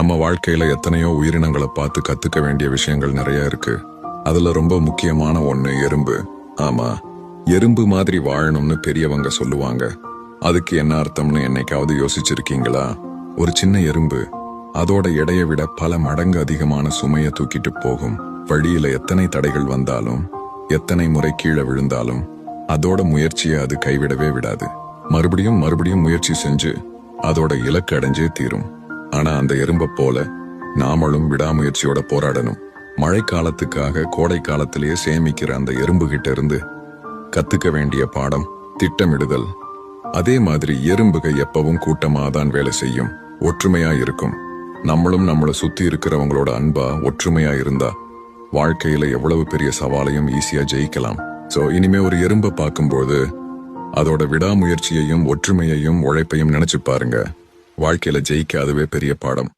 நம்ம வாழ்க்கையில எத்தனையோ உயிரினங்களை பார்த்து கத்துக்க வேண்டிய விஷயங்கள் நிறைய இருக்கு. அதுல ரொம்ப முக்கியமான ஒண்ணு எறும்பு. ஆமா, எறும்பு மாதிரி வாழணும்னு பெரியவங்க சொல்லுவாங்க. அதுக்கு என்ன அர்த்தம்னு என்னைக்காவது யோசிச்சிருக்கீங்களா? ஒரு சின்ன எறும்பு அதோட எடையை விட பல மடங்கு அதிகமான சுமையை தூக்கிட்டு போகும். வழியில எத்தனை தடைகள் வந்தாலும், எத்தனை முறை கீழே விழுந்தாலும் அதோட முயற்சியை அது கைவிடவே விடாது. மறுபடியும் மறுபடியும் முயற்சி செஞ்சு அதோட இலக்கு அடைஞ்சே தீரும். ஆனா அந்த எறும்பை போல நாமளும் விடாமுயற்சியோட போராடணும். மழை காலத்துக்காக கோடை காலத்திலேயே சேமிக்கிற அந்த எறும்பு கிட்ட இருந்து கத்துக்க வேண்டிய பாடம் திட்டமிடுதல். அதே மாதிரி எறும்புக எப்பவும் கூட்டமாதான் வேலை செய்யும், ஒற்றுமையா இருக்கும். நம்மளும் நம்மளை சுத்தி இருக்கிறவங்களோட அன்பா ஒற்றுமையா இருந்தா வாழ்க்கையில எவ்வளவு பெரிய சவாலையும் ஈஸியா ஜெயிக்கலாம். சோ இனிமே ஒரு எறும்பை பார்க்கும்போது அதோட விடாமுயற்சியையும் ஒற்றுமையையும் உழைப்பையும் நினைச்சு பாருங்க. வாழ்க்கையில ஜெயிக்க அதுவே பெரிய பாடம்.